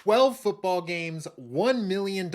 12 football games, $1 million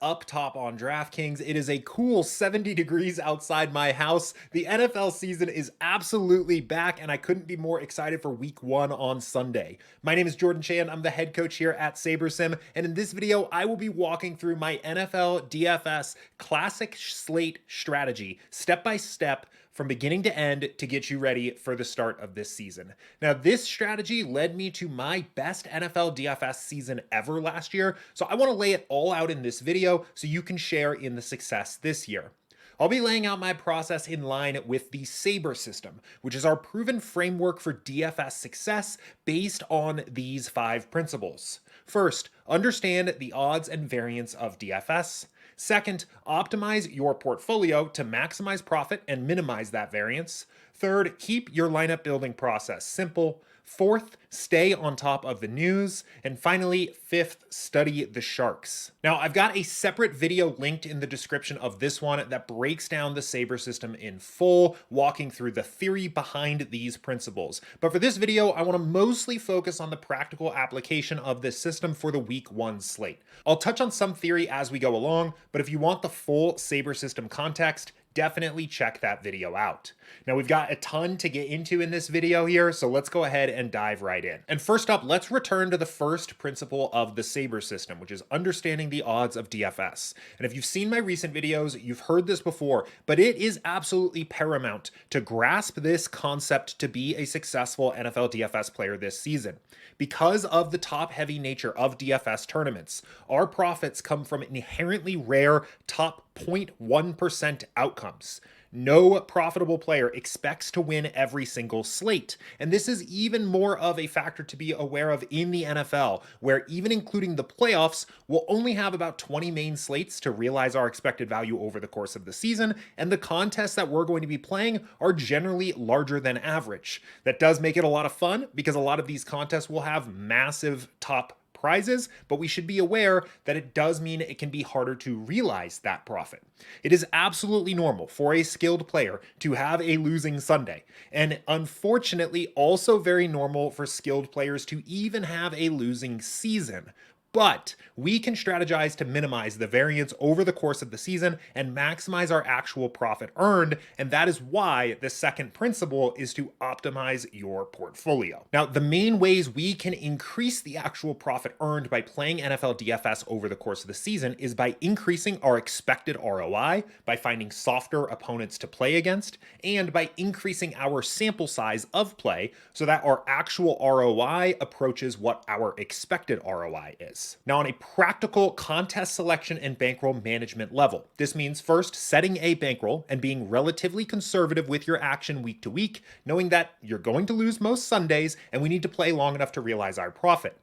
up top on DraftKings. It is a cool 70 degrees outside my house. The NFL season is absolutely back, and I couldn't be more excited for week one on Sunday. My name is Jordan Chan. I'm the head coach here at SaberSim, and in this video, I will be walking through my NFL DFS classic slate strategy, step by step, from beginning to end to get you ready for the start of this season. Now, this strategy led me to my best NFL DFS season ever last year, so I want to lay it all out in this video so you can share in the success this year. I'll be laying out my process in line with the SaberSim, which is our proven framework for DFS success based on these 5 principles. First, understand the odds and variance of DFS. Second, optimize your portfolio to maximize profit and minimize that variance. Third, keep your lineup building process simple. Fourth, stay on top of the news. And finally, fifth, study the sharks. Now, I've got a separate video linked in the description of this one that breaks down the SaberSim in full, walking through the theory behind these principles. But for this video, I want to mostly focus on the practical application of this system for the week 1 slate. I'll touch on some theory as we go along, but if you want the full SaberSim context, definitely check that video out. Now, we've got a ton to get into in this video here, so let's go ahead and dive right in. And first up, let's return to the first principle of the SaberSim, which is understanding the odds of DFS. And if you've seen my recent videos, you've heard this before, but it is absolutely paramount to grasp this concept to be a successful NFL DFS player this season. Because of the top-heavy nature of DFS tournaments, our profits come from inherently rare top 0.1% outcomes. No profitable player expects to win every single slate. And this is even more of a factor to be aware of in the NFL, where even including the playoffs, we'll only have about 20 main slates to realize our expected value over the course of the season, and the contests that we're going to be playing are generally larger than average. That does make it a lot of fun because a lot of these contests will have massive top prizes, but we should be aware that it does mean it can be harder to realize that profit. It is absolutely normal for a skilled player to have a losing Sunday, and unfortunately also very normal for skilled players to even have a losing season. But we can strategize to minimize the variance over the course of the season and maximize our actual profit earned, and that is why the second principle is to optimize your portfolio. Now, the main ways we can increase the actual profit earned by playing NFL DFS over the course of the season is by increasing our expected ROI, by finding softer opponents to play against, and by increasing our sample size of play so that our actual ROI approaches what our expected ROI is. Now, on a practical contest selection and bankroll management level, this means first setting a bankroll and being relatively conservative with your action week to week, knowing that you're going to lose most Sundays and we need to play long enough to realize our profit.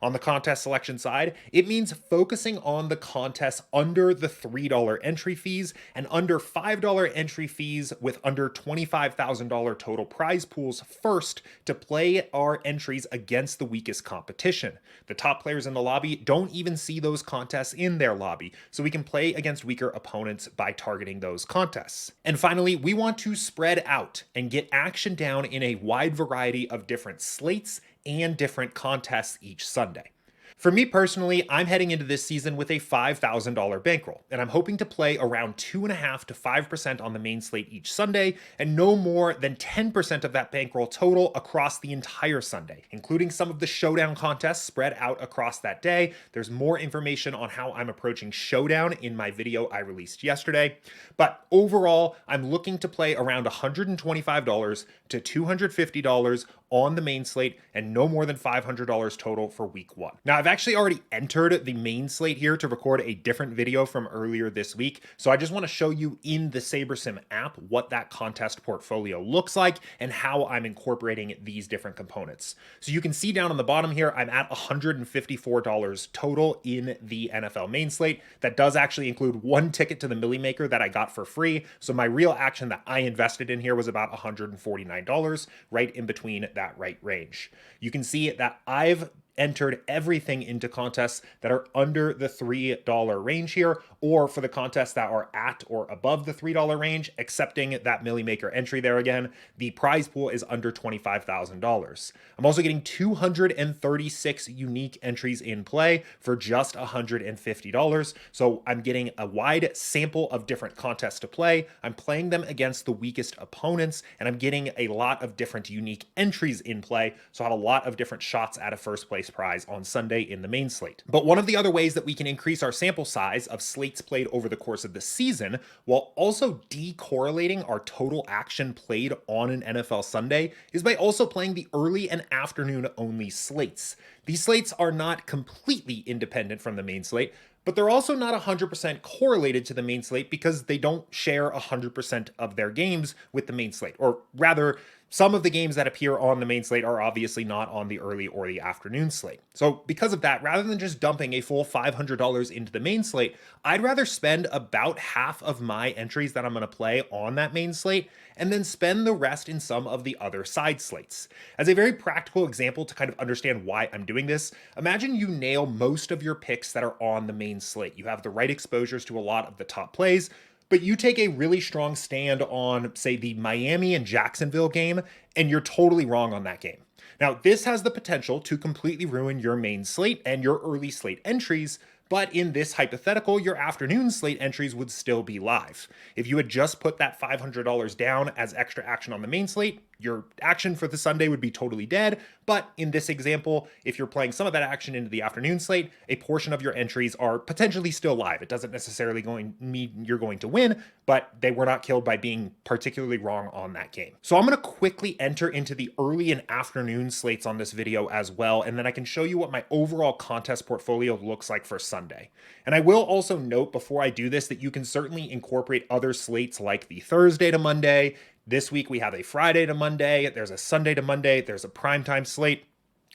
On the contest selection side, it means focusing on the contests under the $3 entry fees and under $5 entry fees with under $25,000 total prize pools first to play our entries against the weakest competition. The top players in the lobby don't even see those contests in their lobby, so we can play against weaker opponents by targeting those contests. And finally, we want to spread out and get action down in a wide variety of different slates and different contests each Sunday. For me personally, I'm heading into this season with a $5,000 bankroll, and I'm hoping to play around 2.5% to 5% on the main slate each Sunday, and no more than 10% of that bankroll total across the entire Sunday, including some of the showdown contests spread out across that day. There's more information on how I'm approaching showdown in my video I released yesterday, but overall, I'm looking to play around $125 to $250 on the main slate and no more than $500 total for week 1. Now, I've actually already entered the main slate here to record a different video from earlier this week, so I just want to show you in the SaberSim app what that contest portfolio looks like and how I'm incorporating these different components. So you can see down on the bottom here, I'm at $154 total in the NFL main slate. That does actually include one ticket to the Millie Maker that I got for free, so my real action that I invested in here was about $149, right in between that right range. You can see that I've entered everything into contests that are under the $3 range here, or for the contests that are at or above the $3 range, accepting that Millie Maker entry there again, the prize pool is under $25,000. I'm also getting 236 unique entries in play for just $150. So I'm getting a wide sample of different contests to play. I'm playing them against the weakest opponents, and I'm getting a lot of different unique entries in play. So I have a lot of different shots at a first place prize on Sunday in the main slate. But one of the other ways that we can increase our sample size of slates played over the course of the season, while also decorrelating our total action played on an NFL Sunday, is by also playing the early and afternoon only slates. These slates are not completely independent from the main slate, but they're also not 100% correlated to the main slate because they don't share 100% of their games with the main slate. Or rather, some of the games that appear on the main slate are obviously not on the early or the afternoon slate. So because of that, rather than just dumping a full $500 into the main slate, I'd rather spend about half of my entries that I'm going to play on that main slate and then spend the rest in some of the other side slates. As a very practical example to kind of understand why I'm doing this, imagine you nail most of your picks that are on the main slate. You have the right exposures to a lot of the top plays, but you take a really strong stand on, say, the Miami and Jacksonville game, and you're totally wrong on that game. Now, this has the potential to completely ruin your main slate and your early slate entries, but in this hypothetical, your afternoon slate entries would still be live. If you had just put that $500 down as extra action on the main slate, your action for the Sunday would be totally dead. But in this example, if you're playing some of that action into the afternoon slate, a portion of your entries are potentially still live. It doesn't necessarily mean you're going to win, but they were not killed by being particularly wrong on that game. So I'm going to quickly enter into the early and afternoon slates on this video as well, and then I can show you what my overall contest portfolio looks like for Sunday. And I will also note before I do this that you can certainly incorporate other slates like the Thursday to Monday. This week we have a Friday to Monday, there's a Sunday to Monday, there's a primetime slate.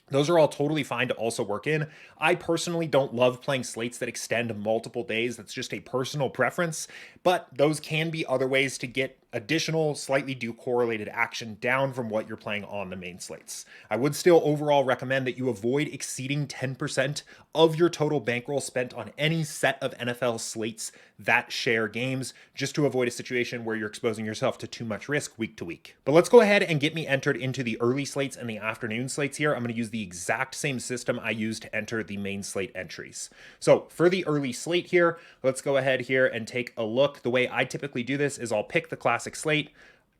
Those are all totally fine to also work in. I personally don't love playing slates that extend multiple days. That's just a personal preference, but those can be other ways to get additional slightly decorrelated action down from what you're playing on the main slates. I would still overall recommend that you avoid exceeding 10% of your total bankroll spent on any set of NFL slates that share games, just to avoid a situation where you're exposing yourself to too much risk week to week. But let's go ahead and get me entered into the early slates and the afternoon slates here. I'm going to use the exact same system I used to enter the main slate entries. So for the early slate here, let's go ahead here and take a look. The way I typically do this is I'll pick the classic slate,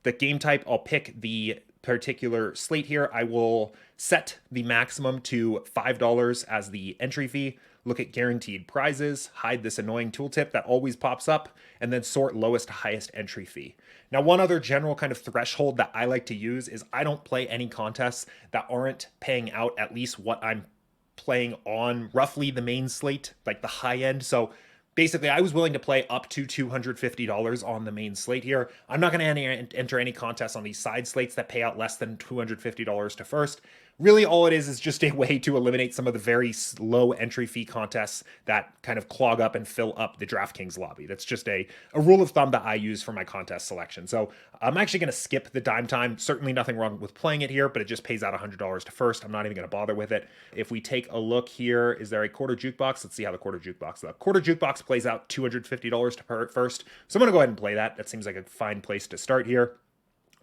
the game type, I'll pick the particular slate here. I will set the maximum to $5 as the entry fee. Look at guaranteed prizes, hide this annoying tooltip that always pops up, and then sort lowest to highest entry fee. Now, one other general kind of threshold that I like to use is I don't play any contests that aren't paying out at least what I'm playing on roughly the main slate, like the high end. So basically, I was willing to play up to $250 on the main slate here. I'm not going to enter any contests on these side slates that pay out less than $250 to first. Really, all it is just a way to eliminate some of the very low entry fee contests that kind of clog up and fill up the DraftKings lobby. That's just a rule of thumb that I use for my contest selection. So I'm actually going to skip the dime time. Certainly nothing wrong with playing it here, but it just pays out $100 to first. I'm not even going to bother with it. If we take a look here, is there a quarter jukebox? Let's see how the quarter jukebox plays out $250 to first. So I'm going to go ahead and play that. That seems like a fine place to start here.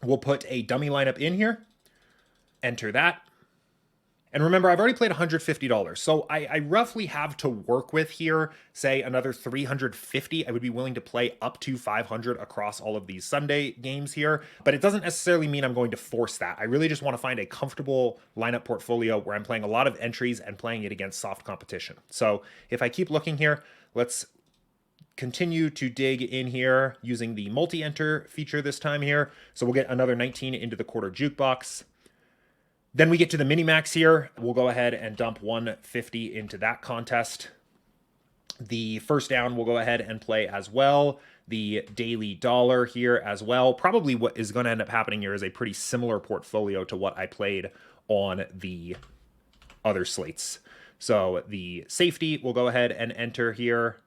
We'll put a dummy lineup in here, enter that. And remember, I've already played $150, so I roughly have to work with here, say another $350. I would be willing to play up to $500 across all of these Sunday games here, but it doesn't necessarily mean I'm going to force that. I really just want to find a comfortable lineup portfolio where I'm playing a lot of entries and playing it against soft competition. So if I keep looking here, let's continue to dig in here using the multi-enter feature this time here. So we'll get another 19 into the quarter jukebox. Then we get to the mini-max here. We'll go ahead and dump 150 into that contest. The first down we'll go ahead and play as well. The daily dollar here as well. Probably what is going to end up happening here is a pretty similar portfolio to what I played on the other slates. So the safety we'll go ahead and enter here.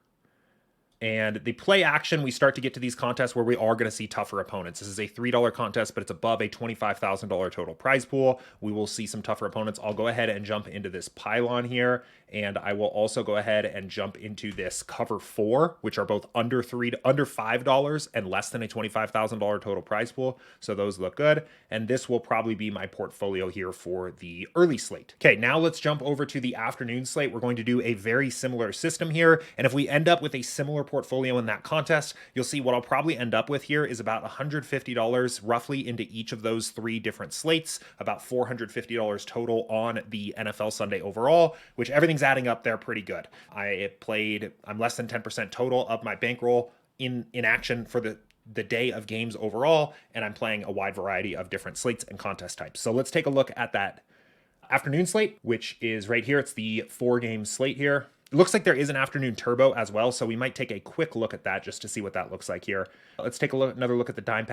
And the play action, we start to get to these contests where we are going to see tougher opponents. This is a $3 contest, but it's above a $25,000 total prize pool. We will see some tougher opponents. I'll go ahead and jump into this pylon here, and I will also go ahead and jump into this cover 4, which are both under $5 and less than a $25,000 total prize pool. So those look good. And this will probably be my portfolio here for the early slate. Okay, now let's jump over to the afternoon slate. We're going to do a very similar system here. And if we end up with a similar portfolio in that contest, you'll see what I'll probably end up with here is about $150 roughly into each of those 3 different slates, about $450 total on the NFL Sunday overall, which everything's adding up there pretty good. I'm less than 10% total of my bankroll in action for the day of games overall, and I'm playing a wide variety of different slates and contest types. So let's take a look at that afternoon slate, which is right here. It's the 4-game slate here. It looks like there is an afternoon turbo as well, so we might take a quick look at that just to see what that looks like here. Let's take another look at the dime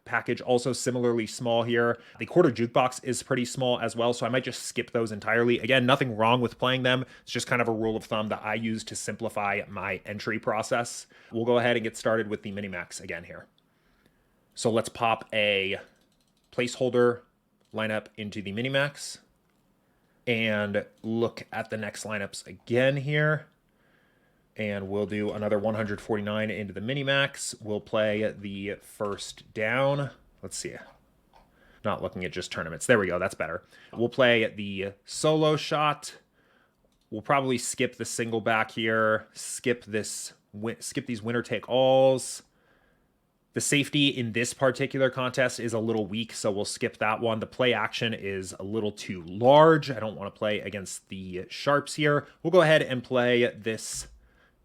package, also similarly small here. The quarter jukebox is pretty small as well, so I might just skip those entirely. Again, nothing wrong with playing them. It's just kind of a rule of thumb that I use to simplify my entry process. We'll go ahead and get started with the Minimax again here. So let's pop a placeholder lineup into the Minimax and look at the next lineups again here. And we'll do another 149 into the Minimax. We'll play the first down. Let's see. Not looking at just tournaments. There we go. That's better. We'll play the solo shot. We'll probably skip the single back here. Skip these winner take alls. The safety in this particular contest is a little weak, so we'll skip that one. The play action is a little too large. I don't want to play against the sharps here. We'll go ahead and play this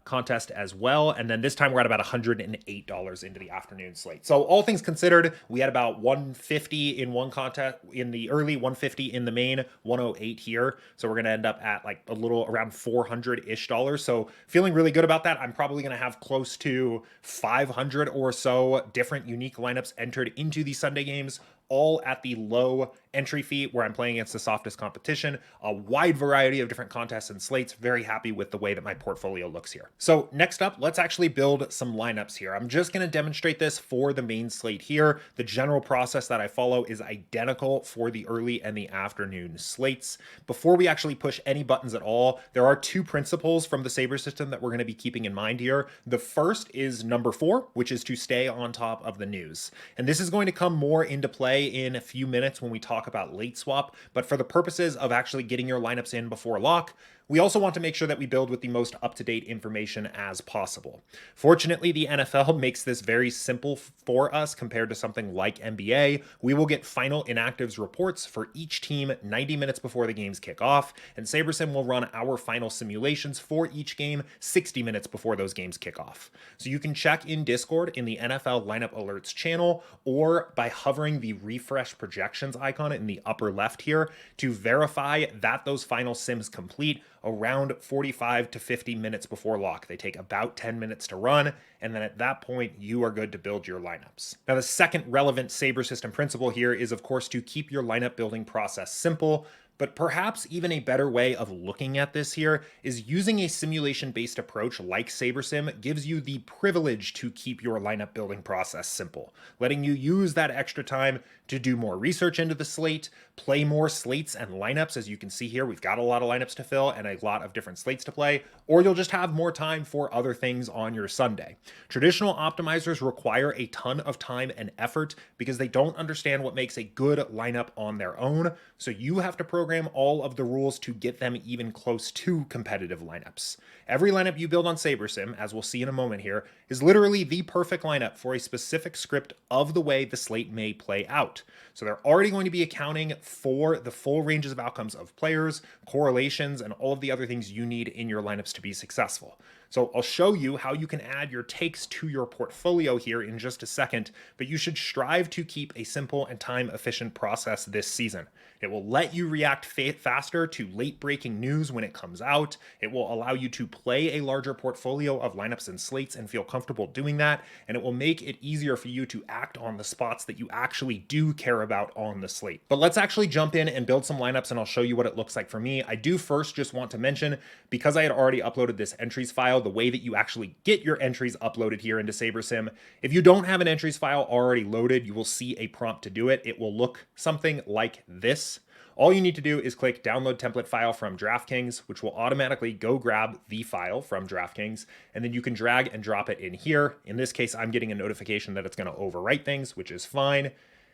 contest as well, and then this time we're at about $108 into the afternoon slate. So all things considered, we had about 150 in one contest in the early, 150 in the main, 108 here. So we're going to end up at like a little around $400-ish. So feeling really good about that. I'm probably going to have close to 500 or so different unique lineups entered into the Sunday games, all at the low entry fee where I'm playing against the softest competition, a wide variety of different contests and slates. Very happy with the way that my portfolio looks here. So next up, let's actually build some lineups here. I'm just going to demonstrate this for the main slate here. The general process that I follow is identical for the early and the afternoon slates. Before we actually push any buttons at all, there are 2 principles from the Saber system that we're going to be keeping in mind here. The first is number 4, which is to stay on top of the news. And this is going to come more into play in a few minutes when we talk about late swap, but for the purposes of actually getting your lineups in before lock, we also want to make sure that we build with the most up-to-date information as possible. Fortunately, the NFL makes this very simple for us compared to something like NBA. We will get final inactives reports for each team 90 minutes before the games kick off, and SaberSim will run our final simulations for each game 60 minutes before those games kick off. So you can check in Discord in the NFL Lineup Alerts channel, or by hovering the refresh projections icon in the upper left here to verify that those final sims complete around 45 to 50 minutes before lock. They take about 10 minutes to run, and then at that point, you are good to build your lineups. Now, the second relevant Saber system principle here is, of course, to keep your lineup building process simple. But perhaps even a better way of looking at this here is using a simulation-based approach like SaberSim gives you the privilege to keep your lineup building process simple, letting you use that extra time to do more research into the slate, play more slates and lineups. As you can see here, we've got a lot of lineups to fill and a lot of different slates to play, or you'll just have more time for other things on your Sunday. Traditional optimizers require a ton of time and effort because they don't understand what makes a good lineup on their own, so you have to program all of the rules to get them even close to competitive lineups. Every lineup you build on SaberSim, as we'll see in a moment here, is literally the perfect lineup for a specific script of the way the slate may play out. So they're already going to be accounting for the full ranges of outcomes of players, correlations, and all of the other things you need in your lineups to be successful. So I'll show you how you can add your takes to your portfolio here in just a second, but you should strive to keep a simple and time-efficient process this season. It will let you react react faster to late breaking news when it comes out. It will allow you to play a larger portfolio of lineups and slates and feel comfortable doing that. And it will make it easier for you to act on the spots that you actually do care about on the slate. But let's actually jump in and build some lineups, and I'll show you what it looks like for me. I do first just want to mention, because I had already uploaded this entries file, the way that you actually get your entries uploaded here into SaberSim. If you don't have an entries file already loaded, you will see a prompt to do it. It will look something like this. All you need to do is click download template file from DraftKings, which will automatically go grab the file from DraftKings, and then you can drag and drop it in here. In this case, I'm getting a notification that it's going to overwrite things, which is fine.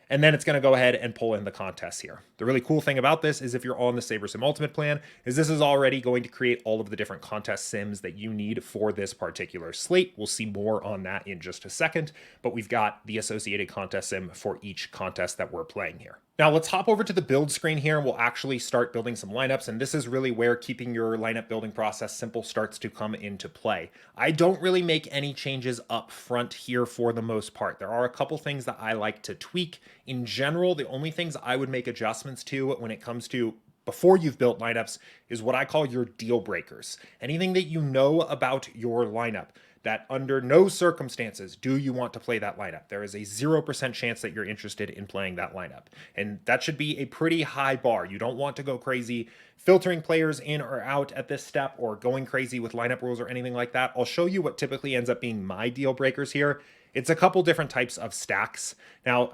And then it's going to go ahead and pull in the contests here. The really cool thing about this is if you're on the SaberSim Ultimate plan, is this is already going to create all of the different contest sims that you need for this particular slate. We'll see more on that in just a second, but we've got the associated contest sim for each contest that we're playing here. Now let's hop over to the build screen here and we'll actually start building some lineups. And this is really where keeping your lineup building process simple starts to come into play. I don't really make any changes up front here for the most part. There are a couple things that I like to tweak. In general, the only things I would make adjustments to when it comes to before you've built lineups is what I call your deal breakers. Anything that you know about your lineup that under no circumstances do you want to play that lineup. There is a 0% chance that you're interested in playing that lineup. And that should be a pretty high bar. You don't want to go crazy filtering players in or out at this step or going crazy with lineup rules or anything like that. I'll show you what typically ends up being my deal breakers here. It's a couple different types of stacks. Now,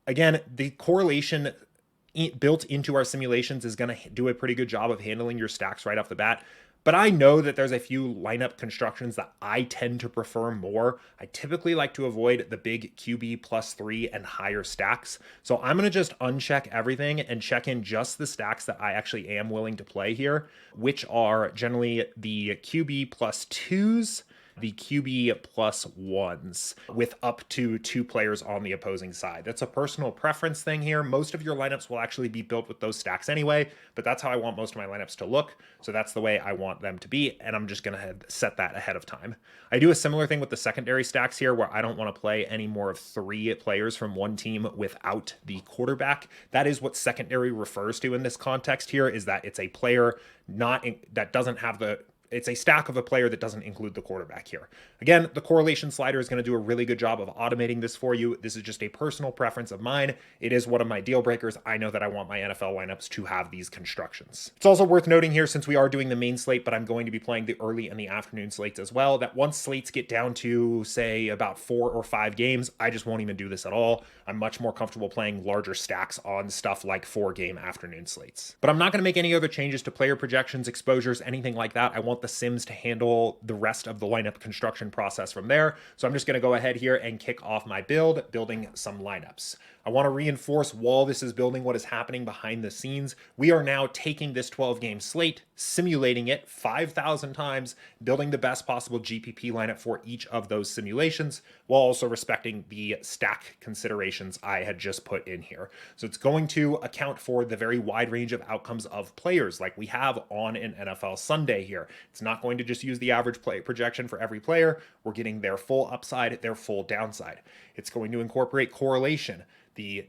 again, the correlation built into our simulations is going to do a pretty good job of handling your stacks right off the bat. But I know that there's a few lineup constructions that I tend to prefer more. I typically like to avoid the big QB +3 and higher stacks. So I'm going to just uncheck everything and check in just the stacks that I actually am willing to play here, which are generally the QB +2s, the QB +1s with up to 2 players on the opposing side. That's a personal preference thing here. Most of your lineups will actually be built with those stacks anyway, but that's how I want most of my lineups to look. So that's the way I want them to be, and I'm just going to set that ahead of time. I do a similar thing with the secondary stacks here where I don't want to play any more of 3 players from one team without the quarterback. That is what secondary refers to in this context here, is that it's a player that doesn't have it's a stack of a player that doesn't include the quarterback here. Again, the correlation slider is going to do a really good job of automating this for you. This is just a personal preference of mine. It is one of my deal breakers. I know that I want my NFL lineups to have these constructions. It's also worth noting here, since we are doing the main slate, but I'm going to be playing the early and the afternoon slates as well, that once slates get down to, say, about 4 or 5 games, I just won't even do this at all. I'm much more comfortable playing larger stacks on stuff like 4-game afternoon slates. But I'm not going to make any other changes to player projections, exposures, anything like that. I want the sims to handle the rest of the lineup construction process from there. So I'm just going to go ahead here and kick off my building some lineups. I want to reinforce while this is building what is happening behind the scenes. We are now taking this 12-game slate, simulating it 5,000 times, building the best possible GPP lineup for each of those simulations, while also respecting the stack considerations I had just put in here. So it's going to account for the very wide range of outcomes of players like we have on an NFL Sunday here. It's not going to just use the average play projection for every player. We're getting their full upside, their full downside. It's going to incorporate correlation.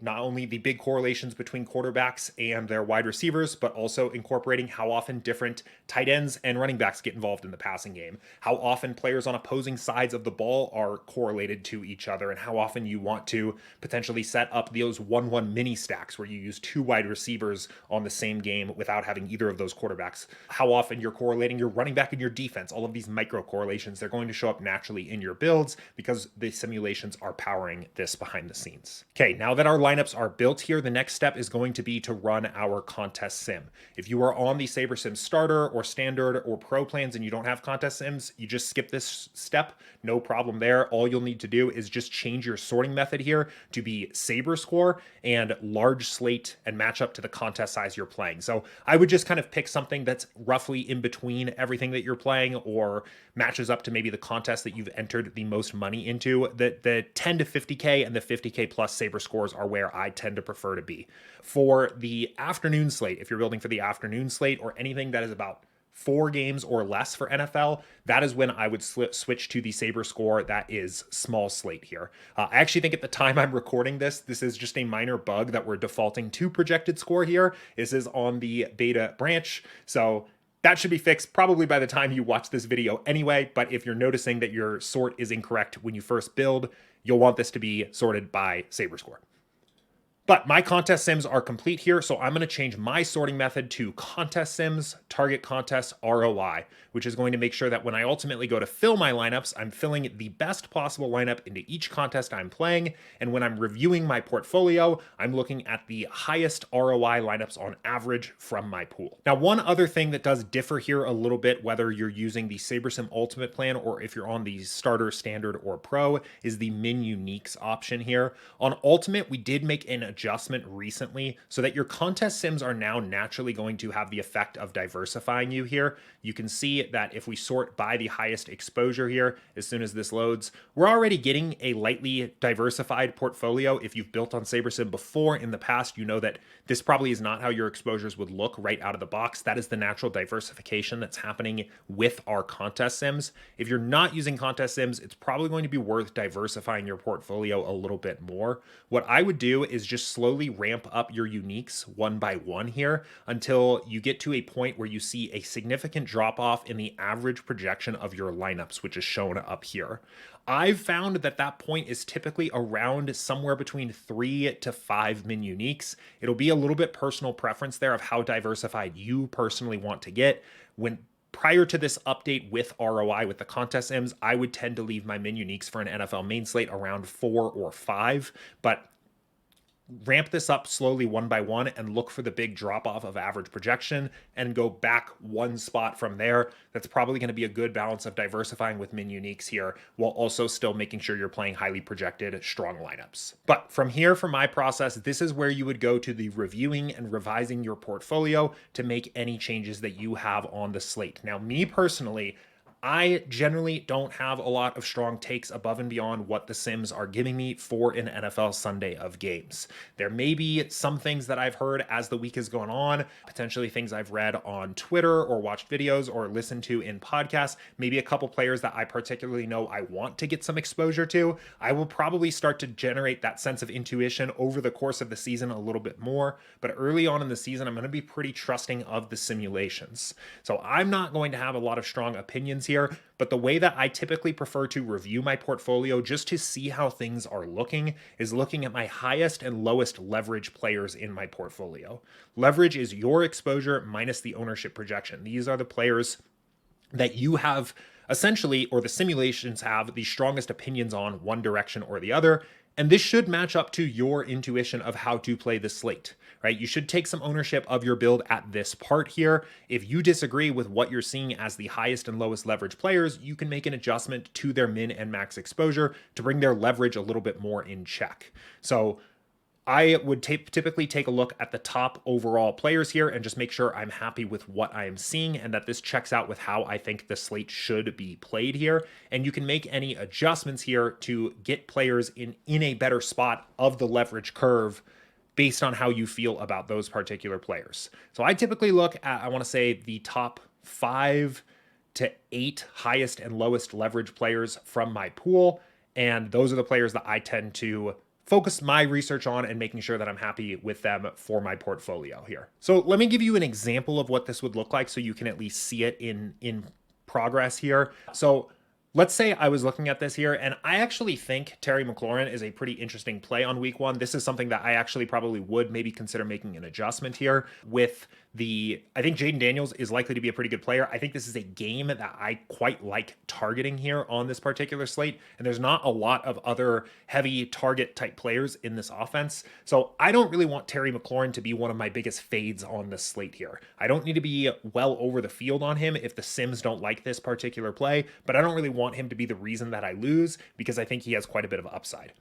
Not only the big correlations between quarterbacks and their wide receivers, but also incorporating how often different tight ends and running backs get involved in the passing game, how often players on opposing sides of the ball are correlated to each other, and how often you want to potentially set up those 1-1 mini stacks where you use 2 wide receivers on the same game without having either of those quarterbacks, how often you're correlating your running back and your defense. All of these micro correlations, they're going to show up naturally in your builds because the simulations are powering this behind the scenes. Okay, now that our lineups are built here, the next step is going to be to run our contest sim. If you are on the SaberSim starter or standard or pro plans and you don't have contest sims, you just skip this step. No problem there. All you'll need to do is just change your sorting method here to be Saber score and large slate and match up to the contest size you're playing. So I would just kind of pick something that's roughly in between everything that you're playing or matches up to maybe the contest that you've entered the most money into. The 10 to 50K and the 50K plus Saber scores are where I tend to prefer to be. For the afternoon slate, if you're building for the afternoon slate or anything that is about 4 games or less for NFL, that is when I would switch to the Saber score that is small slate here. I actually think at the time I'm recording this, this is just a minor bug that we're defaulting to projected score here. This is on the beta branch, so that should be fixed probably by the time you watch this video anyway, but if you're noticing that your sort is incorrect when you first build, you'll want this to be sorted by Saber score. But my contest sims are complete here, so I'm going to change my sorting method to contest sims, target contest, ROI, which is going to make sure that when I ultimately go to fill my lineups, I'm filling the best possible lineup into each contest I'm playing. And when I'm reviewing my portfolio, I'm looking at the highest ROI lineups on average from my pool. Now, one other thing that does differ here a little bit, whether you're using the SaberSim Ultimate plan or if you're on the Starter, Standard, or Pro, is the min uniques option here. On Ultimate, we did make an adjustment recently so that your contest sims are now naturally going to have the effect of diversifying you here. You can see that if we sort by the highest exposure here, as soon as this loads, we're already getting a lightly diversified portfolio. If you've built on SaberSim before in the past, you know that this probably is not how your exposures would look right out of the box. That is the natural diversification that's happening with our contest sims. If you're not using contest sims, it's probably going to be worth diversifying your portfolio a little bit more. What I would do is just slowly ramp up your uniques one by one here until you get to a point where you see a significant drop off in the average projection of your lineups, which is shown up here. I've found that that point is typically around somewhere between 3 to 5 min uniques. It'll be a little bit personal preference there of how diversified you personally want to get. Prior to this update with ROI with the contest sims, I would tend to leave my min uniques for an NFL main slate around 4 or 5, but ramp this up slowly one by one and look for the big drop off of average projection and go back one spot from there. That's probably going to be a good balance of diversifying with min uniques here while also still making sure you're playing highly projected strong lineups. But from here, for my process, this is where you would go to the reviewing and revising your portfolio to make any changes that you have on the slate. Now, me personally, I generally don't have a lot of strong takes above and beyond what the Sims are giving me for an NFL Sunday of games. There may be some things that I've heard as the week has gone on, potentially things I've read on Twitter or watched videos or listened to in podcasts, maybe a couple players that I particularly know I want to get some exposure to. I will probably start to generate that sense of intuition over the course of the season a little bit more, but early on in the season, I'm going to be pretty trusting of the simulations. So I'm not going to have a lot of strong opinions here, but the way that I typically prefer to review my portfolio just to see how things are looking is looking at my highest and lowest leverage players in my portfolio. Leverage is your exposure minus the ownership projection. These are the players that you have essentially, or the simulations have, the strongest opinions on one direction or the other. And this should match up to your intuition of how to play the slate, right? You should take some ownership of your build at this part here. If you disagree with what you're seeing as the highest and lowest leverage players, you can make an adjustment to their min and max exposure to bring their leverage a little bit more in check. So I would typically take a look at the top overall players here and just make sure I'm happy with what I am seeing and that this checks out with how I think the slate should be played here. And you can make any adjustments here to get players in a better spot of the leverage curve based on how you feel about those particular players. So I typically look at, I want to say, the top 5 to 8 highest and lowest leverage players from my pool. And those are the players that I tend to focus my research on and making sure that I'm happy with them for my portfolio here. So let me give you an example of what this would look like so you can at least see it in progress here. So let's say I was looking at this here, and I actually think Terry McLaurin is a pretty interesting play on week 1. This is something that I actually probably would maybe consider making an adjustment here with I think Jaden Daniels is likely to be a pretty good player. I think this is a game that I quite like targeting here on this particular slate, and there's not a lot of other heavy target type players in this offense. So I don't really want Terry McLaurin to be one of my biggest fades on this slate here. I don't need to be well over the field on him if the Sims don't like this particular play, but I don't really want him to be the reason that I lose because I think he has quite a bit of upside.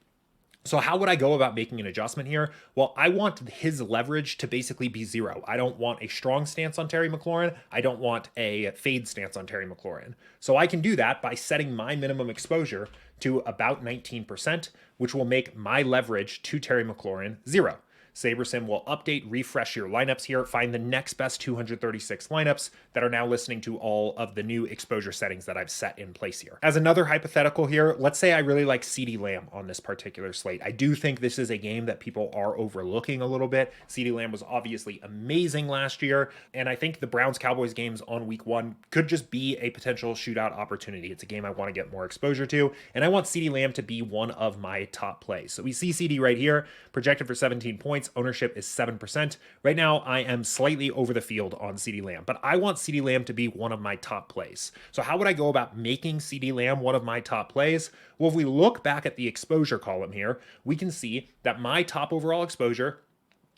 So how would I go about making an adjustment here? Well, I want his leverage to basically be 0. I don't want a strong stance on Terry McLaurin. I don't want a fade stance on Terry McLaurin. So I can do that by setting my minimum exposure to about 19%, which will make my leverage to Terry McLaurin 0. SaberSim will update, refresh your lineups here, find the next best 236 lineups that are now listening to all of the new exposure settings that I've set in place here. As another hypothetical here, let's say I really like CeeDee Lamb on this particular slate. I do think this is a game that people are overlooking a little bit. CeeDee Lamb was obviously amazing last year, and I think the Browns-Cowboys games on week 1 could just be a potential shootout opportunity. It's a game I want to get more exposure to, and I want CeeDee Lamb to be one of my top plays. So we see CeeDee right here, projected for 17 points. Ownership is 7%. Right now, I am slightly over the field on CeeDee Lamb, but I want CeeDee Lamb to be one of my top plays. So how would I go about making CeeDee Lamb one of my top plays? Well, if we look back at the exposure column here, we can see that my top overall exposure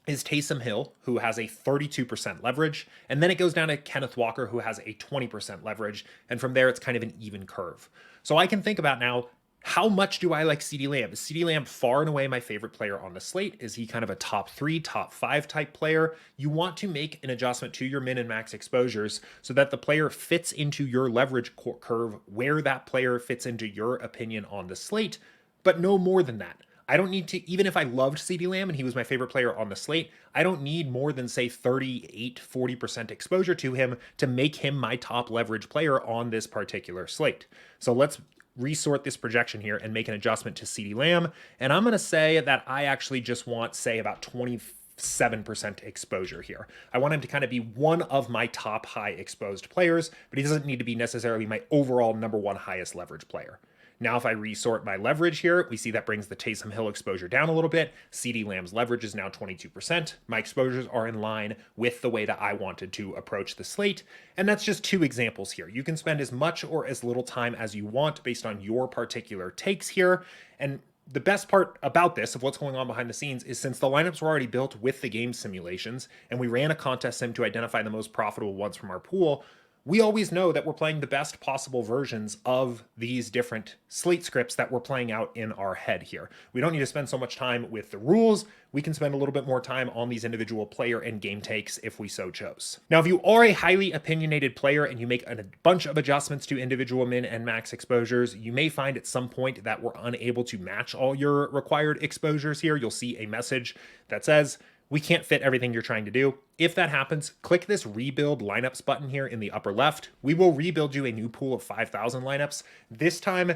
is Taysom Hill, who has a 32% leverage, and then it goes down to Kenneth Walker, who has a 20% leverage, and from there it's kind of an even curve. So I can think about now, how much do I like CeeDee Lamb? Is CeeDee Lamb far and away my favorite player on the slate? Is he kind of a top 3, top 5 type player? You want to make an adjustment to your min and max exposures so that the player fits into your leverage curve where that player fits into your opinion on the slate, but no more than that. I don't need to, even if I loved CeeDee Lamb and he was my favorite player on the slate, I don't need more than, say, 38, 40% exposure to him to make him my top leverage player on this particular slate. So let's resort this projection here and make an adjustment to CeeDee Lamb. And I'm going to say that I actually just want, say, about 27% exposure here. I want him to kind of be one of my top high exposed players, but he doesn't need to be necessarily my overall number 1 highest leverage player. Now, if I resort my leverage here, we see that brings the Taysom Hill exposure down a little bit. CeeDee Lamb's leverage is now 22%. My exposures are in line with the way that I wanted to approach the slate. And that's just 2 examples here. You can spend as much or as little time as you want based on your particular takes here. And the best part about this, of what's going on behind the scenes, is since the lineups were already built with the game simulations, and we ran a contest sim to identify the most profitable ones from our pool, we always know that we're playing the best possible versions of these different slate scripts that we're playing out in our head here. We don't need to spend so much time with the rules. We can spend a little bit more time on these individual player and game takes if we so chose. Now, if you are a highly opinionated player and you make a bunch of adjustments to individual min and max exposures, you may find at some point that we're unable to match all your required exposures here. You'll see a message that says, we can't fit everything you're trying to do. If that happens, click this rebuild lineups button here in the upper left. We will rebuild you a new pool of 5,000 lineups, this time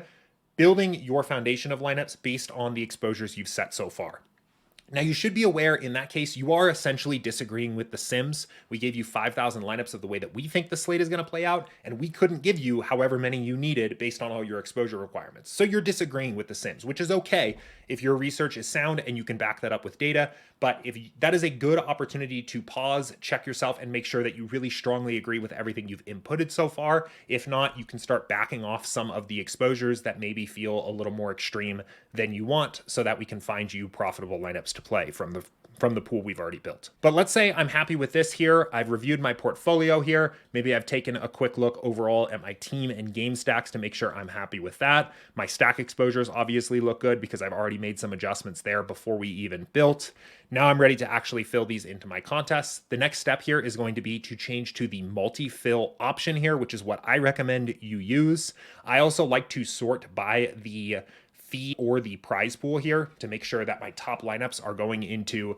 building your foundation of lineups based on the exposures you've set so far. Now, you should be aware in that case, you are essentially disagreeing with the Sims. We gave you 5,000 lineups of the way that we think the slate is going to play out, and we couldn't give you however many you needed based on all your exposure requirements. So you're disagreeing with the Sims, which is okay if your research is sound and you can back that up with data. But if that is a good opportunity to pause, check yourself, and make sure that you really strongly agree with everything you've inputted so far. If not, you can start backing off some of the exposures that maybe feel a little more extreme than you want so that we can find you profitable lineups to play from the pool we've already built. But let's say I'm happy with this here. I've reviewed my portfolio here. Maybe I've taken a quick look overall at my team and game stacks to make sure I'm happy with that. My stack exposures obviously look good because I've already made some adjustments there before we even built. Now I'm ready to actually fill these into my contests. The next step here is going to be to change to the multi-fill option here, which is what I recommend you use. I also like to sort by the fee or the prize pool here to make sure that my top lineups are going into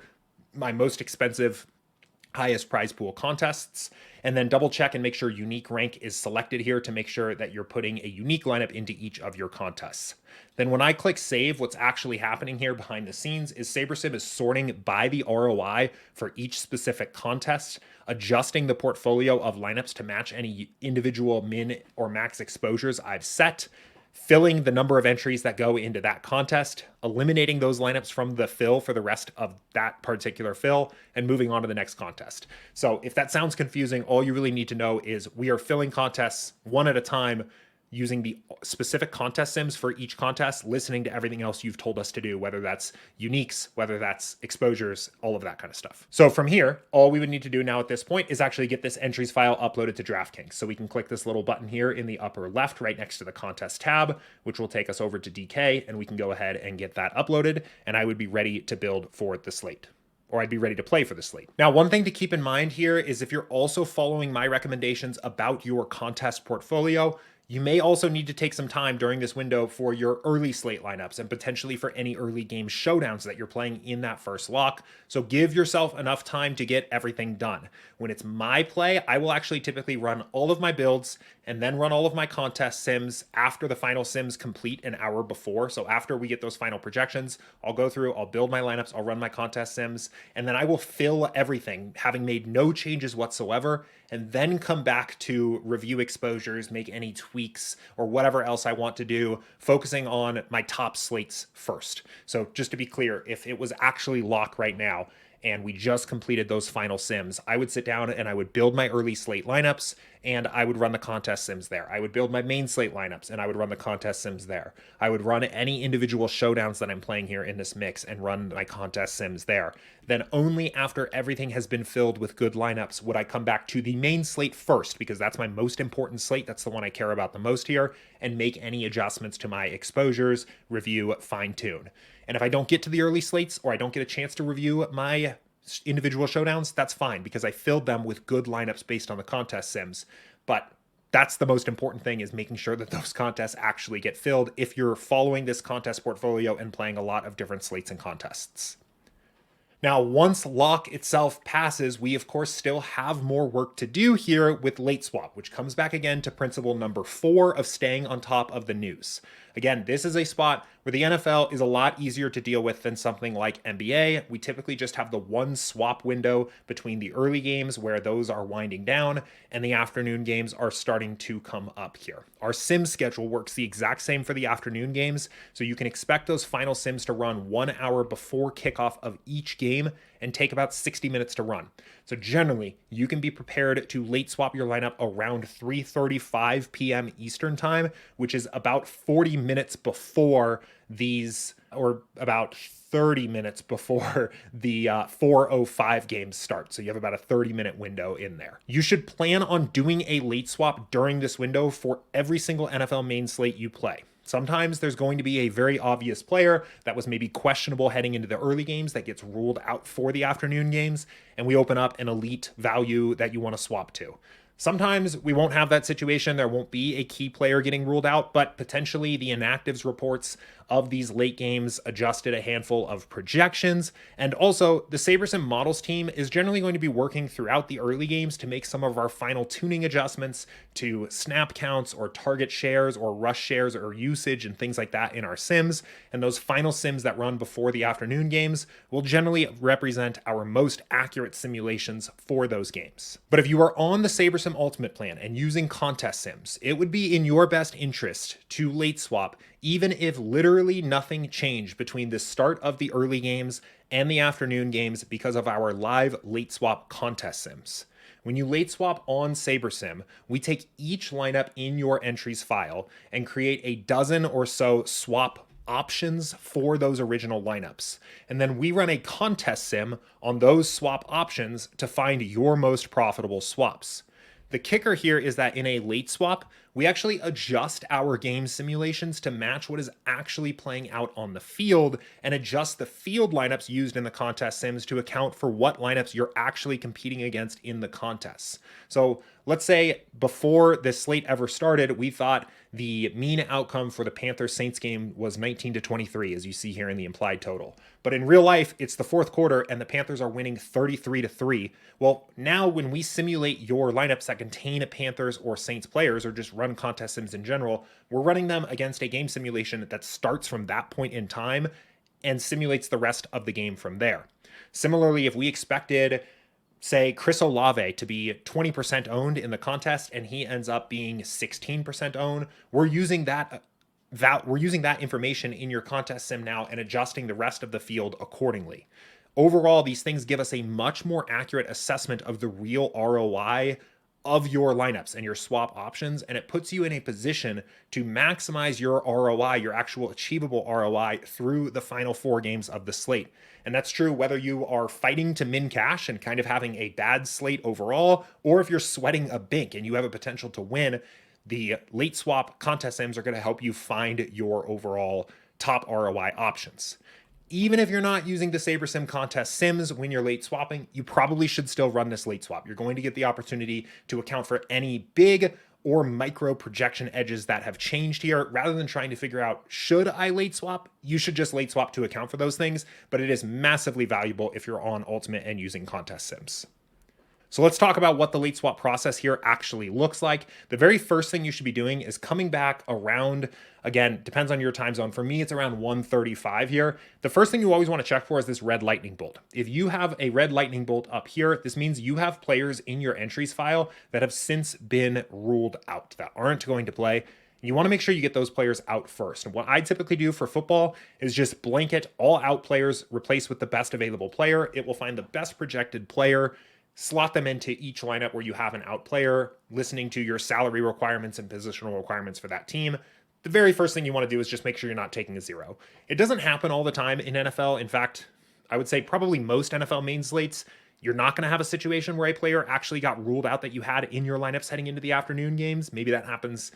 my most expensive, highest prize pool contests, and then double check and make sure unique rank is selected here to make sure that you're putting a unique lineup into each of your contests. Then when I click save, what's actually happening here behind the scenes is SaberSim is sorting by the ROI for each specific contest, adjusting the portfolio of lineups to match any individual min or max exposures I've set, filling the number of entries that go into that contest, eliminating those lineups from the fill for the rest of that particular fill, and moving on to the next contest. So if that sounds confusing, all you really need to know is we are filling contests one at a time using the specific contest sims for each contest, listening to everything else you've told us to do, whether that's uniques, whether that's exposures, all of that kind of stuff. So from here, all we would need to do now at this point is actually get this entries file uploaded to DraftKings. So we can click this little button here in the upper left, right next to the contest tab, which will take us over to DK, and we can go ahead and get that uploaded, and I would be ready to build for the slate. Or I'd be ready to play for the slate. Now, one thing to keep in mind here is if you're also following my recommendations about your contest portfolio, You may also need to take some time during this window for your early slate lineups and potentially for any early game showdowns that you're playing in that first lock. So give yourself enough time to get everything done. When it's my play, I will actually typically run all of my builds and then run all of my contest sims after the final sims complete an hour before. So after we get those final projections, I'll go through, I'll build my lineups, I'll run my contest sims, and then I will fill everything, having made no changes whatsoever, and then come back to review exposures, make any tweaks or whatever else I want to do, focusing on my top slates first. So just to be clear, if it was actually lock right now and we just completed those final sims, I would sit down and I would build my early slate lineups and I would run the contest sims there. I would build my main slate lineups and I would run the contest sims there. I would run any individual showdowns that I'm playing here in this mix and run my contest sims there. Then only after everything has been filled with good lineups would I come back to the main slate first, because that's my most important slate. That's the one I care about the most here, and make any adjustments to my exposures, review, fine tune. And if I don't get to the early slates or I don't get a chance to review my individual showdowns, that's fine because I filled them with good lineups based on the contest sims. But that's the most important thing, is making sure that those contests actually get filled if you're following this contest portfolio and playing a lot of different slates and contests. Now, once lock itself passes, we of course still have more work to do here with late swap, which comes back again to principle number 4 of staying on top of the news. Again, this is a spot where the NFL is a lot easier to deal with than something like NBA. We typically just have the one swap window between the early games where those are winding down and the afternoon games are starting to come up here. Our sim schedule works the exact same for the afternoon games, so you can expect those final sims to run 1 hour before kickoff of each game and take about 60 minutes to run. So generally, you can be prepared to late swap your lineup around 3:35 p.m. Eastern time, which is about 40 minutes before these, or about 30 minutes before the 4:05 games start. So you have about a 30-minute window in there. You should plan on doing a late swap during this window for every single NFL main slate you play. Sometimes there's going to be a very obvious player that was maybe questionable heading into the early games that gets ruled out for the afternoon games, and we open up an elite value that you want to swap to. Sometimes we won't have that situation. There won't be a key player getting ruled out, but potentially the inactives reports of these late games adjusted a handful of projections. And also, the SaberSim models team is generally going to be working throughout the early games to make some of our final tuning adjustments to snap counts or target shares or rush shares or usage and things like that in our sims. And those final sims that run before the afternoon games will generally represent our most accurate simulations for those games. But if you are on the SaberSim Ultimate plan and using contest sims, it would be in your best interest to late swap, even if literally nothing changed between the start of the early games and the afternoon games because of our live late swap contest sims. When you late swap on SaberSim, we take each lineup in your entries file and create a dozen or so swap options for those original lineups. And then we run a contest sim on those swap options to find your most profitable swaps. The kicker here is that in a late swap, we actually adjust our game simulations to match what is actually playing out on the field and adjust the field lineups used in the contest sims to account for what lineups you're actually competing against in the contests. So let's say before this slate ever started, we thought the mean outcome for the Panthers-Saints game was 19-23, as you see here in the implied total. But in real life, it's the fourth quarter and the Panthers are winning 33-3. Well, now when we simulate your lineups that contain a Panthers or Saints players, or just run contest sims in general, we're running them against a game simulation that starts from that point in time and simulates the rest of the game from there. Similarly, if we expected, say, Chris Olave to be 20% owned in the contest and he ends up being 16% owned, we're using that information in your contest sim now and adjusting the rest of the field accordingly. Overall, these things give us a much more accurate assessment of the real ROI of your lineups and your swap options, and it puts you in a position to maximize your ROI, your actual achievable ROI, through the final 4 games of the slate. And that's true whether you are fighting to min cash and kind of having a bad slate overall, or if you're sweating a bink and you have a potential to win. The late swap contest sims are going to help you find your overall top ROI options. Even if you're not using the SaberSim contest sims when you're late swapping, you probably should still run this late swap. You're going to get the opportunity to account for any big or micro projection edges that have changed here. Rather than trying to figure out, should I late swap? You should just late swap to account for those things, but it is massively valuable if you're on Ultimate and using contest sims. So let's talk about what the late swap process here actually looks like. The very first thing you should be doing is coming back around, again, depends on your time zone. For me, it's around 1:35 here. The first thing you always want to check for is this red lightning bolt. If you have a red lightning bolt up here, this means you have players in your entries file that have since been ruled out, that aren't going to play. You want to make sure you get those players out first. And what I typically do for football is just blanket all out players, replace with the best available player. It will find the best projected player, slot them into each lineup where you have an out player, listening to your salary requirements and positional requirements for that team. The very first thing you want to do is just make sure you're not taking a zero. It doesn't happen all the time in NFL. In fact, I would say probably most NFL main slates, you're not going to have a situation where a player actually got ruled out that you had in your lineups heading into the afternoon games. Maybe that happens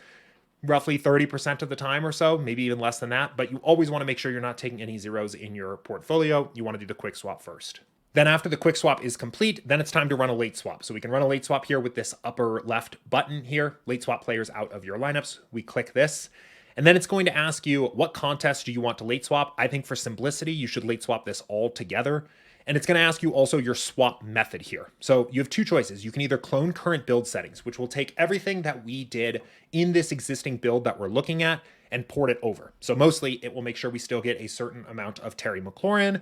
roughly 30% of the time or so, maybe even less than that. But you always want to make sure you're not taking any zeros in your portfolio. You want to do the quick swap first. Then after the quick swap is complete, then it's time to run a late swap. So we can run a late swap here with this upper left button here, late swap players out of your lineups. We click this, and then it's going to ask you, what contest do you want to late swap? I think for simplicity, you should late swap this all together. And it's going to ask you also your swap method here. So you have two choices. You can either clone current build settings, which will take everything that we did in this existing build that we're looking at and port it over. So mostly it will make sure we still get a certain amount of Terry McLaurin,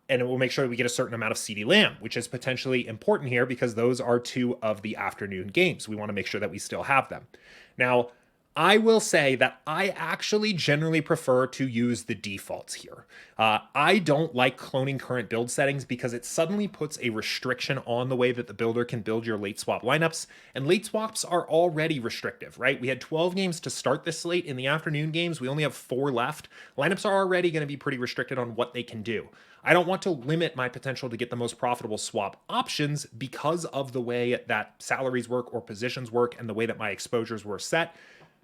and it will make sure we get a certain amount of CeeDee Lamb, which is potentially important here because those are two of the afternoon games. We want to make sure that we still have them. Now, I will say that I actually generally prefer to use the defaults here. I don't like cloning current build settings because it suddenly puts a restriction on the way that the builder can build your late swap lineups. And late swaps are already restrictive, right? We had 12 games to start this slate. In the afternoon games, we only have 4 left. Lineups are already going to be pretty restricted on what they can do. I don't want to limit my potential to get the most profitable swap options because of the way that salaries work or positions work and the way that my exposures were set.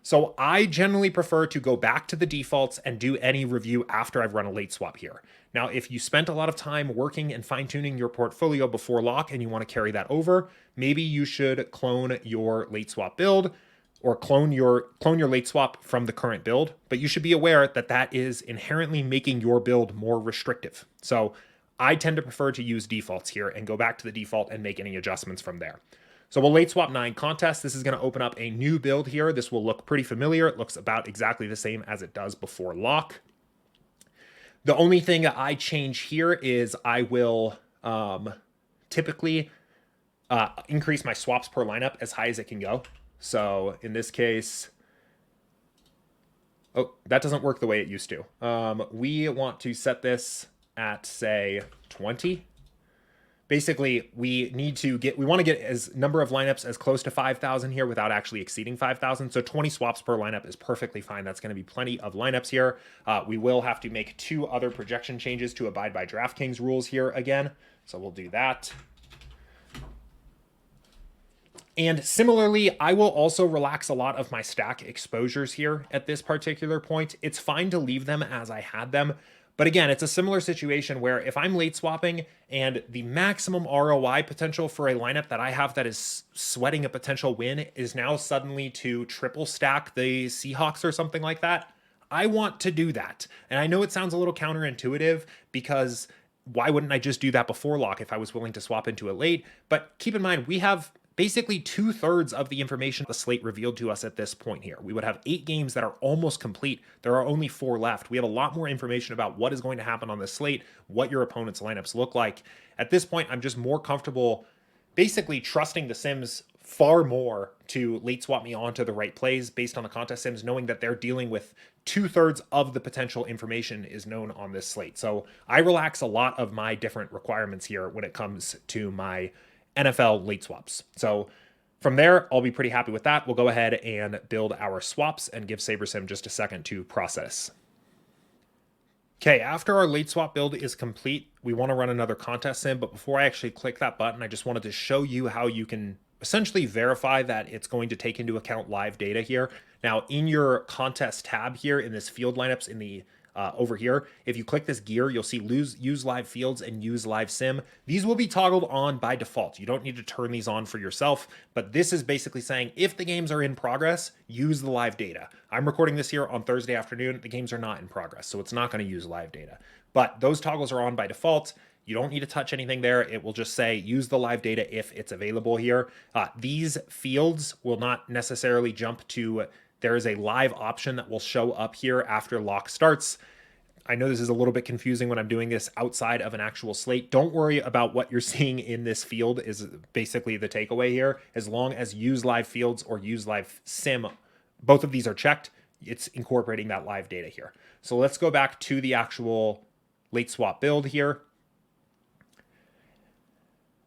So I generally prefer to go back to the defaults and do any review after I've run a late swap here. Now, if you spent a lot of time working and fine-tuning your portfolio before lock and you want to carry that over, maybe you should clone your late swap build or clone your late swap from the current build, but you should be aware that that is inherently making your build more restrictive. So I tend to prefer to use defaults here and go back to the default and make any adjustments from there. So we'll late swap 9 contest. This is going to open up a new build here. This will look pretty familiar. It looks about exactly the same as it does before lock. The only thing that I change here is I will typically increase my swaps per lineup as high as it can go. So in this case, oh, that doesn't work the way it used to. We want to set this at, say, 20. Basically, we want to get as number of lineups as close to 5,000 here without actually exceeding 5,000. So 20 swaps per lineup is perfectly fine. That's going to be plenty of lineups here. We will have to make 2 other projection changes to abide by DraftKings rules here again. So we'll do that. And similarly, I will also relax a lot of my stack exposures here at this particular point. It's fine to leave them as I had them. But again, it's a similar situation where if I'm late swapping and the maximum ROI potential for a lineup that I have that is sweating a potential win is now suddenly to triple stack the Seahawks or something like that, I want to do that. And I know it sounds a little counterintuitive because why wouldn't I just do that before lock if I was willing to swap into it late? But keep in mind, we have basically 2/3 of the information the slate revealed to us at this point here. We would have 8 games that are almost complete. There are only 4 left. We have a lot more information about what is going to happen on this slate, what your opponent's lineups look like. At this point, I'm just more comfortable basically trusting the Sims far more to late swap me onto the right plays based on the contest Sims, knowing that they're dealing with 2/3 of the potential information is known on this slate. So I relax a lot of my different requirements here when it comes to my NFL late swaps. So from there, I'll be pretty happy with that. We'll go ahead and build our swaps and give SaberSim just a second to process. Okay, after our late swap build is complete, we want to run another contest sim, but before I actually click that button, I just wanted to show you how you can essentially verify that it's going to take into account live data here. Now, in your contest tab here in this field lineups in the over here. If you click this gear, you'll see use live fields and use live sim. These will be toggled on by default. You don't need to turn these on for yourself, but this is basically saying if the games are in progress, use the live data. I'm recording this here on Thursday afternoon. The games are not in progress, so it's not going to use live data. But those toggles are on by default. You don't need to touch anything there. It will just say use the live data if it's available here. These fields will not necessarily jump to, there is a live option that will show up here after lock starts. I know this is a little bit confusing when I'm doing this outside of an actual slate. Don't worry about what you're seeing in this field is basically the takeaway here. As long as use live fields or use live sim, both of these are checked, it's incorporating that live data here. So let's go back to the actual late swap build here.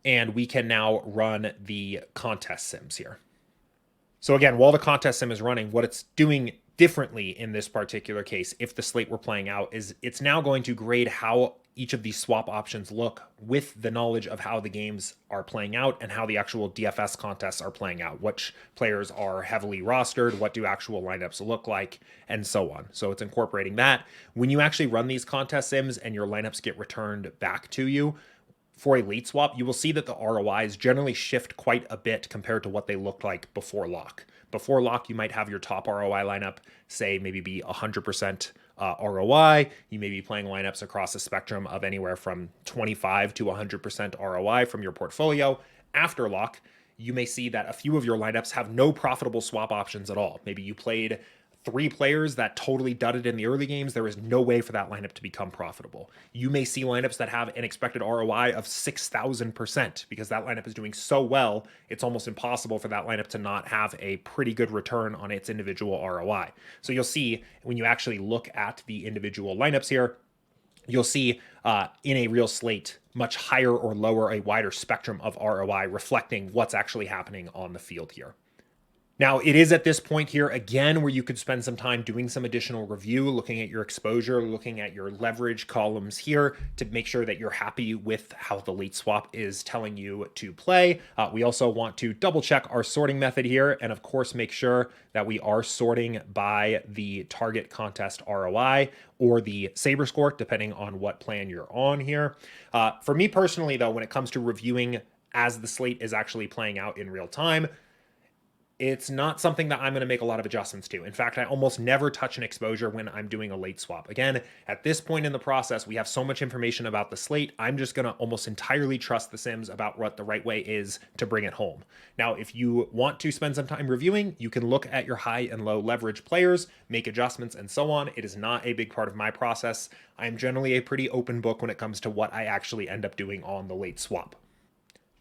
And we can now run the contest sims here. So again, while the contest sim is running, what it's doing differently in this particular case, if the slate were playing out, is it's now going to grade how each of these swap options look with the knowledge of how the games are playing out and how the actual DFS contests are playing out. Which players are heavily rostered, what do actual lineups look like, and so on. So it's incorporating that. When you actually run these contest sims and your lineups get returned back to you, for a late swap, you will see that the ROIs generally shift quite a bit compared to what they looked like before lock. Before lock, you might have your top ROI lineup, say maybe be 100% ROI. You may be playing lineups across a spectrum of anywhere from 25 to 100% ROI from your portfolio. After lock, you may see that a few of your lineups have no profitable swap options at all. Maybe you played 3 players that totally dudded in the early games. There is no way for that lineup to become profitable. You may see lineups that have an expected ROI of 6,000% because that lineup is doing so well, it's almost impossible for that lineup to not have a pretty good return on its individual ROI. So you'll see when you actually look at the individual lineups here, you'll see in a real slate, much higher or lower, a wider spectrum of ROI reflecting what's actually happening on the field here. Now, it is at this point here, again, where you could spend some time doing some additional review, looking at your exposure, looking at your leverage columns here to make sure that you're happy with how the late swap is telling you to play. We also want to double check our sorting method here and, of course, make sure that we are sorting by the target contest ROI or the Saber score, depending on what plan you're on here. For me personally, though, when it comes to reviewing as the slate is actually playing out in real time, it's not something that I'm going to make a lot of adjustments to. In fact, I almost never touch an exposure when I'm doing a late swap. Again, at this point in the process, we have so much information about the slate, I'm just going to almost entirely trust the sims about what the right way is to bring it home. Now, if you want to spend some time reviewing, you can look at your high and low leverage players, make adjustments, and so on. It is not a big part of my process. I'm generally a pretty open book when it comes to what I actually end up doing on the late swap.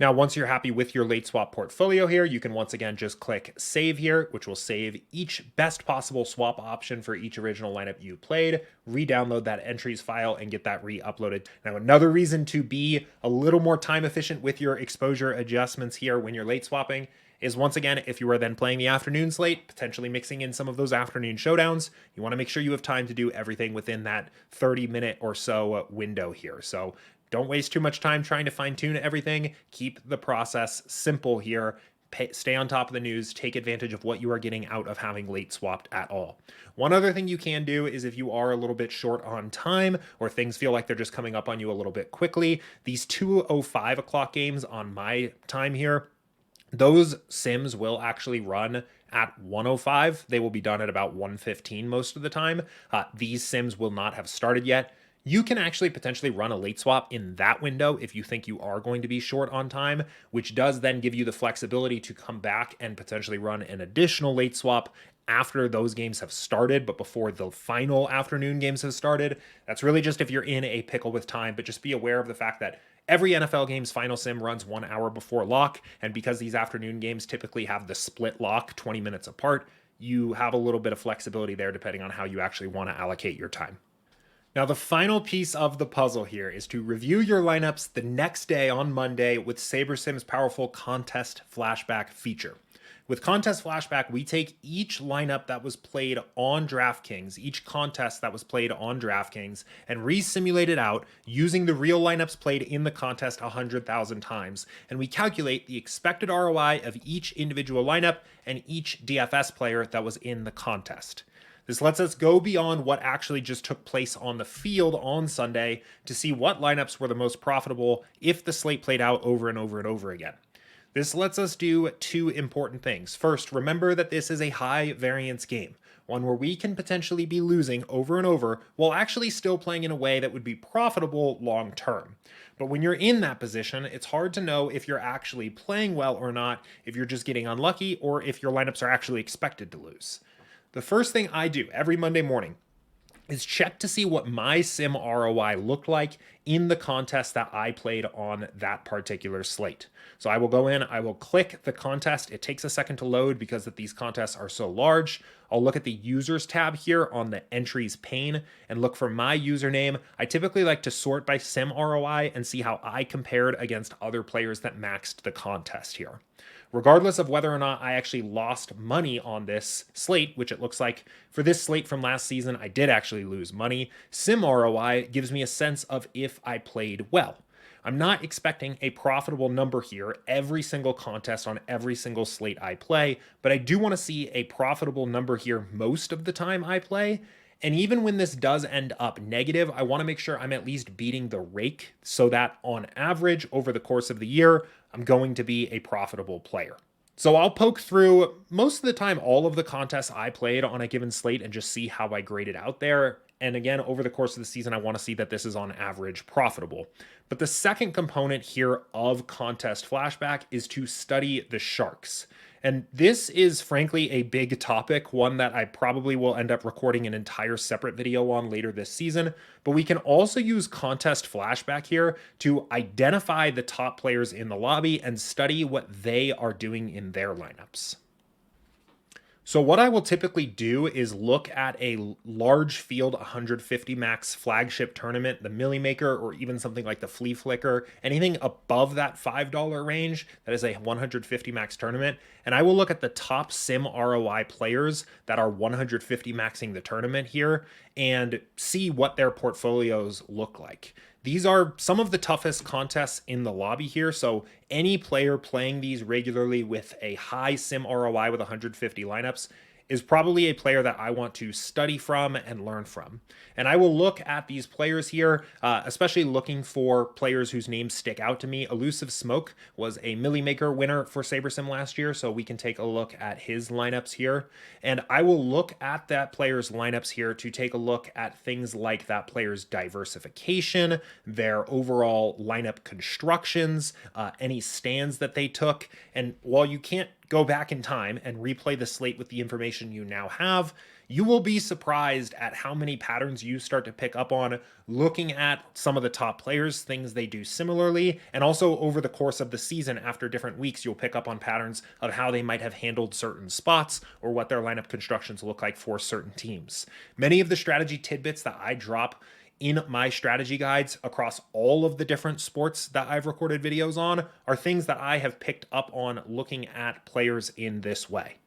Now, once you're happy with your late swap portfolio here, you can once again just click save here, which will save each best possible swap option for each original lineup you played, re-download that entries file and get that re-uploaded. Now, another reason to be a little more time efficient with your exposure adjustments here when you're late swapping is, once again, if you are then playing the afternoon slate, potentially mixing in some of those afternoon showdowns, you want to make sure you have time to do everything within that 30-minute or so window here. So don't waste too much time trying to fine-tune everything. Keep the process simple here. Stay on top of the news. Take advantage of what you are getting out of having late swapped at all. One other thing you can do is, if you are a little bit short on time or things feel like they're just coming up on you a little bit quickly, these 2:05 o'clock games on my time here, those sims will actually run at 1:05. They will be done at about 1:15 most of the time. These sims will not have started yet. You can actually potentially run a late swap in that window if you think you are going to be short on time, which does then give you the flexibility to come back and potentially run an additional late swap after those games have started, but before the final afternoon games have started. That's really just if you're in a pickle with time, but just be aware of the fact that every NFL game's final sim runs 1 hour before lock, and because these afternoon games typically have the split lock 20 minutes apart, you have a little bit of flexibility there depending on how you actually want to allocate your time. Now, the final piece of the puzzle here is to review your lineups the next day on Monday with SaberSim's powerful Contest Flashback feature. With Contest Flashback, we take each lineup that was played on DraftKings, each contest that was played on DraftKings, and re-simulate it out using the real lineups played in the contest 100,000 times. And we calculate the expected ROI of each individual lineup and each DFS player that was in the contest. This lets us go beyond what actually just took place on the field on Sunday to see what lineups were the most profitable if the slate played out over and over and over again. This lets us do two important things. First, remember that this is a high variance game, one where we can potentially be losing over and over while actually still playing in a way that would be profitable long term. But when you're in that position, it's hard to know if you're actually playing well or not, if you're just getting unlucky, or if your lineups are actually expected to lose. The first thing I do every Monday morning is check to see what my sim ROI looked like in the contest that I played on that particular slate. So I will go in, I will click the contest. It takes a second to load because these contests are so large. I'll look at the users tab here on the entries pane and look for my username. I typically like to sort by sim ROI and see how I compared against other players that maxed the contest here. Regardless of whether or not I actually lost money on this slate, which it looks like for this slate from last season, I did actually lose money. Sim ROI gives me a sense of if I played well. I'm not expecting a profitable number here every single contest on every single slate I play, but I do want to see a profitable number here most of the time I play. And even when this does end up negative, I want to make sure I'm at least beating the rake so that on average over the course of the year, I'm going to be a profitable player. So I'll poke through most of the time all of the contests I played on a given slate and just see how I graded out there. And again, over the course of the season, I want to see that this is on average profitable. But the second component here of contest flashback is to study the sharks. And this is frankly a big topic, one that I probably will end up recording an entire separate video on later this season. But we can also use contest flashback here to identify the top players in the lobby and study what they are doing in their lineups. So what I will typically do is look at a large field 150 max flagship tournament, the Millie Maker, or even something like the Flea Flicker, anything above that $5 range that is a 150 max tournament. And I will look at the top sim ROI players that are 150 maxing the tournament here and see what their portfolios look like. These are some of the toughest contests in the lobby here, so any player playing these regularly with a high sim ROI with 150 lineups is probably a player that I want to study from and learn from. And I will look at these players here, especially looking for players whose names stick out to me. Elusive Smoke was a Millie Maker winner for SaberSim last year, so we can take a look at his lineups here. And I will look at that player's lineups here to take a look at things like that player's diversification, their overall lineup constructions, any stands that they took. And while you can't go back in time and replay the slate with the information you now have, you will be surprised at how many patterns you start to pick up on looking at some of the top players, things they do similarly, and also over the course of the season after different weeks, you'll pick up on patterns of how they might have handled certain spots or what their lineup constructions look like for certain teams. Many of the strategy tidbits that I drop in my strategy guides across all of the different sports that I've recorded videos on are things that I have picked up on looking at players in this way.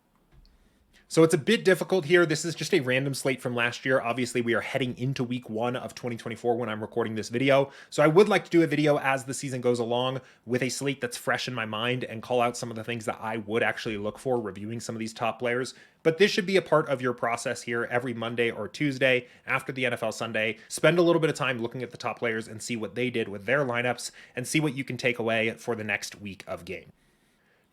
So it's a bit difficult here. This is just a random slate from last year. Obviously, we are heading into week 1 of 2024 when I'm recording this video. So I would like to do a video as the season goes along with a slate that's fresh in my mind and call out some of the things that I would actually look for reviewing some of these top players. But this should be a part of your process here every Monday or Tuesday after the NFL Sunday. Spend a little bit of time looking at the top players and see what they did with their lineups and see what you can take away for the next week of game.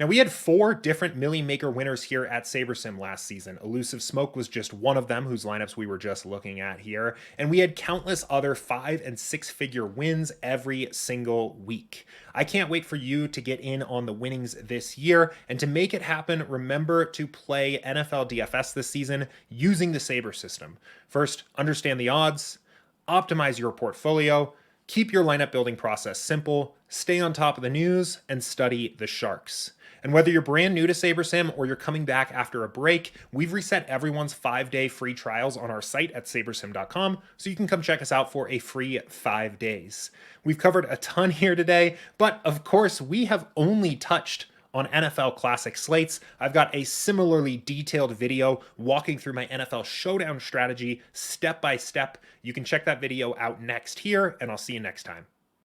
Now, we had 4 different Millie Maker winners here at SaberSim last season. Elusive Smoke was just one of them, whose lineups we were just looking at here. And we had countless other 5- and 6-figure wins every single week. I can't wait for you to get in on the winnings this year. And to make it happen, remember to play NFL DFS this season using the Saber system. First, understand the odds, optimize your portfolio, keep your lineup building process simple, stay on top of the news, and study the sharks. And whether you're brand new to SaberSim or you're coming back after a break, we've reset everyone's 5-day free trials on our site at SaberSim.com, so you can come check us out for a free 5 days. We've covered a ton here today, but of course, we have only touched on NFL Classic slates. I've got a similarly detailed video walking through my NFL Showdown strategy step by step. You can check that video out next here, and I'll see you next time.